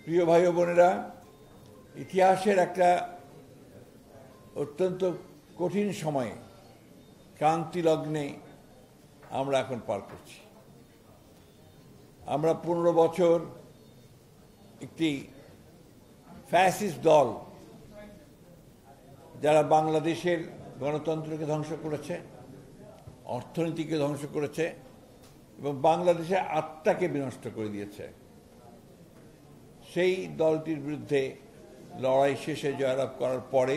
প্রিয় ভাই ও বোনেরা, ইতিহাসের একটা অত্যন্ত কঠিন সময়ে ক্রান্তি লগ্নে আমরা এখন পার করছি। আমরা 15 বছর একটি ফ্যাসিস্ট দল যারা বাংলাদেশের গণতন্ত্রকে ধ্বংস করেছে, অর্থনীতিকে ধ্বংস করেছে এবং বাংলাদেশের আত্মাকে বিনষ্ট করে দিয়েছে, সেই দলটির বিরুদ্ধে লড়াই শেষে জয়লাভ করার পরে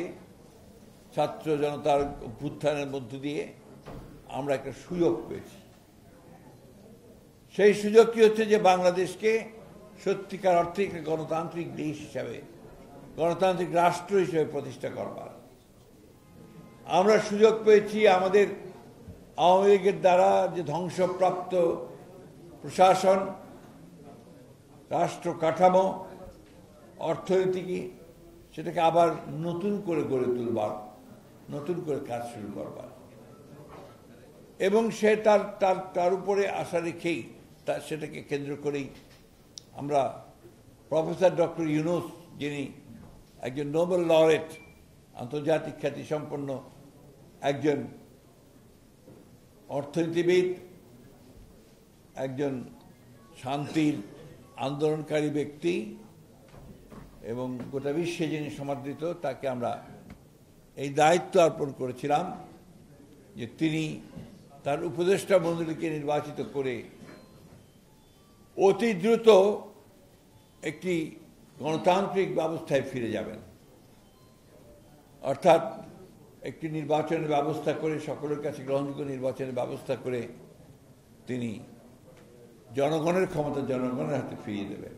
ছাত্র জনতার অভ্যুত্থানের মধ্য দিয়ে আমরা একটা সুযোগ পেয়েছি। সেই সুযোগ কি হচ্ছে যে বাংলাদেশকে সত্যিকার অর্থে গণতান্ত্রিক দেশ হিসাবে, গণতান্ত্রিক রাষ্ট্র হিসেবে প্রতিষ্ঠা করবার। আমরা সুযোগ পেয়েছি আমাদের আওয়ামী লীগের দ্বারা যে ধ্বংসপ্রাপ্ত প্রশাসন, রাষ্ট্র কাঠামো, অর্থনীতি, সেটাকে আবার নতুন করে গড়ে তুলবার, নতুন করে কাজ শুরু করবার এবং সে তার উপরে আশা রেখেই সেটাকে কেন্দ্র করেই আমরা প্রফেসর ডক্টর ইউনূস, যিনি একজন নোবেল লরেট, আন্তর্জাতিক খ্যাতিসম্পন্ন একজন অর্থনীতিবিদ, একজন শান্তির আন্দোলনকারী ব্যক্তি এবং গোটা বিশ্বে যিনি সমাদৃত, তাকে আমরা এই দায়িত্ব অর্পণ করেছিলাম যে তিনি তার উপদেষ্টা মণ্ডলীকে নির্বাচিত করে অতি দ্রুত একটি গণতান্ত্রিক ব্যবস্থায় ফিরে যাবেন, অর্থাৎ একটি নির্বাচনের ব্যবস্থা করে, সকলের কাছে গ্রহণযোগ্য নির্বাচনের ব্যবস্থা করে তিনি জনগণের ক্ষমতা জনগণের হাতে ফিরিয়ে দেবেন।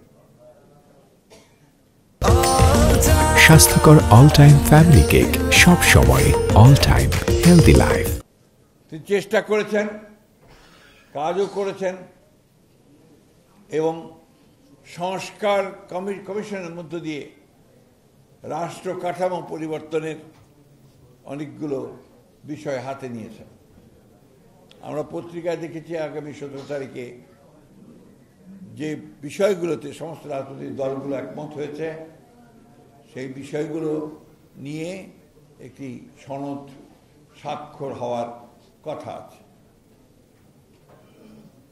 স্বাস্থ্যকর অল টাইম ফ্যামিলি কেক, সব সময় অল টাইম হেলদি লাইফ। তিনি চেষ্টা করেছেন, কাজও করেছেন এবং সংস্কার কমিশনের মধ্য দিয়ে রাষ্ট্র কাঠামো পরিবর্তনের অনেকগুলো বিষয় হাতে নিয়েছেন। আমরা পত্রিকায় দেখেছি আগামী 17 তারিখে যে বিষয়গুলোতে সমস্ত রাজনৈতিক দলগুলো একমত হয়েছে, সেই বিষয়গুলো নিয়ে একটি সনদ স্বাক্ষর হওয়ার কথা আছে।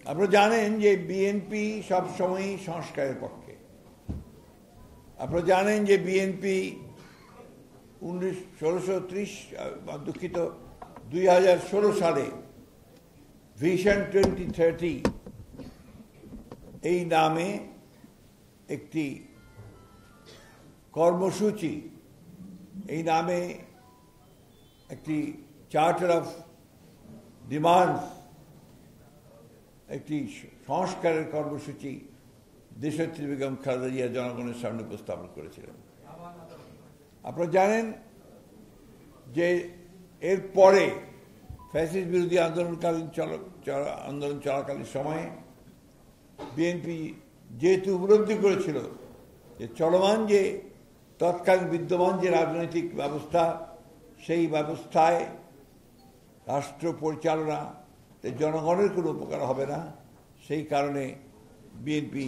আপনারা জানেন যে বিএনপি সবসময়ই সংস্কারের পক্ষে। আপনারা জানেন যে বিএনপি 2016 সালে ভিশন 2030 এই নামে একটি কর্মসূচি, এই নামে একটি চার্টার অফ ডিমান্ডস, একটি সংস্কারের কর্মসূচি দেশনেত্রী বেগম খালেদা জিয়া জনগণের সামনে উপস্থাপন করেছিলেন। আপনারা জানেন যে এর পরে ফ্যাসিস্ট বিরোধী আন্দোলন চলাকালীন সময়ে বিএনপি যেহেতু উপলব্ধি করেছিল যে চলমান যে তৎকালীন বিদ্যমান যে রাজনৈতিক ব্যবস্থা, সেই ব্যবস্থায় রাষ্ট্র পরিচালনা জনগণের কোনো উপকার হবে না, সেই কারণে বিএনপি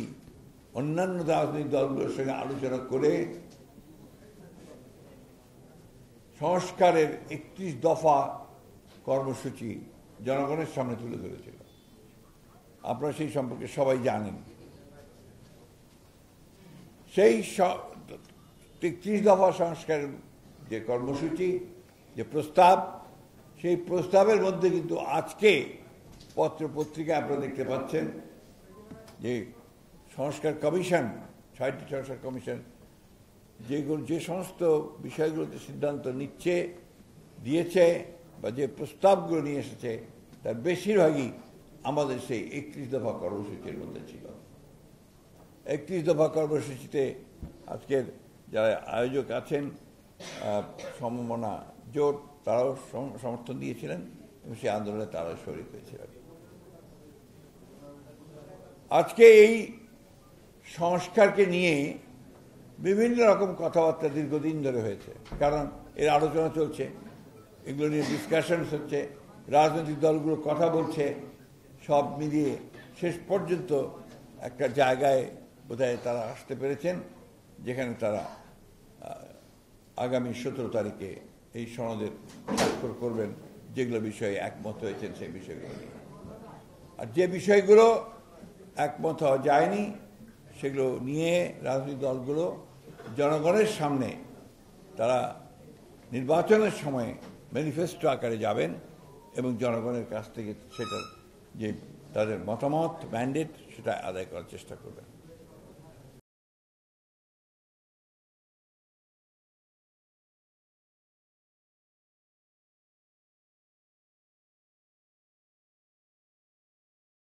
অন্যান্য রাজনৈতিক দলগুলোর সঙ্গে আলোচনা করে সংস্কারের 31 দফা কর্মসূচি জনগণের সামনে তুলে ধরেছিল। আপনারা সেই সম্পর্কে সবাই জানেন। সেই 31 দফা সংস্কারের যে কর্মসূচি, যে প্রস্তাব, সেই প্রস্তাবের মধ্যে কিন্তু আজকে পত্রপত্রিকায় আপনারা দেখতে পাচ্ছেন যে সংস্কার কমিশন, 6টি সংস্কার কমিশন যে সমস্ত বিষয়গুলোতে সিদ্ধান্ত দিয়েছে বা যে প্রস্তাবগুলো নিয়ে এসেছে, তার বেশিরভাগই আমাদের সেই 31 দফা কর্মসূচির মধ্যে ছিল। 31 দফা কর্মসূচিতে আজকের যারা আয়োজক আছেন, সমমনা জোট, তারাও সমর্থন দিয়েছিলেন এবং সেই আন্দোলনে তারাও শরিক হয়েছিলেন। আজকে এই সংস্কারকে নিয়ে বিভিন্ন রকম কথাবার্তা দীর্ঘদিন ধরে হয়েছে, কারণ এর আলোচনা চলছে, এগুলো নিয়ে ডিসকাশনস হচ্ছে, রাজনৈতিক দলগুলো কথা বলছে, সব মিলিয়ে শেষ পর্যন্ত একটা জায়গায় বোধহয় তারা আসতে পেরেছেন, যেখানে তারা আগামী 17 তারিখে এই সনদের স্বাক্ষর করবেন, যেগুলো বিষয়ে একমত হয়েছেন সেই বিষয়গুলো নিয়ে। আর যে বিষয়গুলো একমত হওয়া যায়নি সেগুলো নিয়ে রাজনৈতিক দলগুলো জনগণের সামনে তারা নির্বাচনের সময় ম্যানিফেস্টো আকারে যাবেন এবং জনগণের কাছ থেকে সেটার যে তাদের মতামত, ম্যান্ডেট, সেটা আদায় করার চেষ্টা করবেন।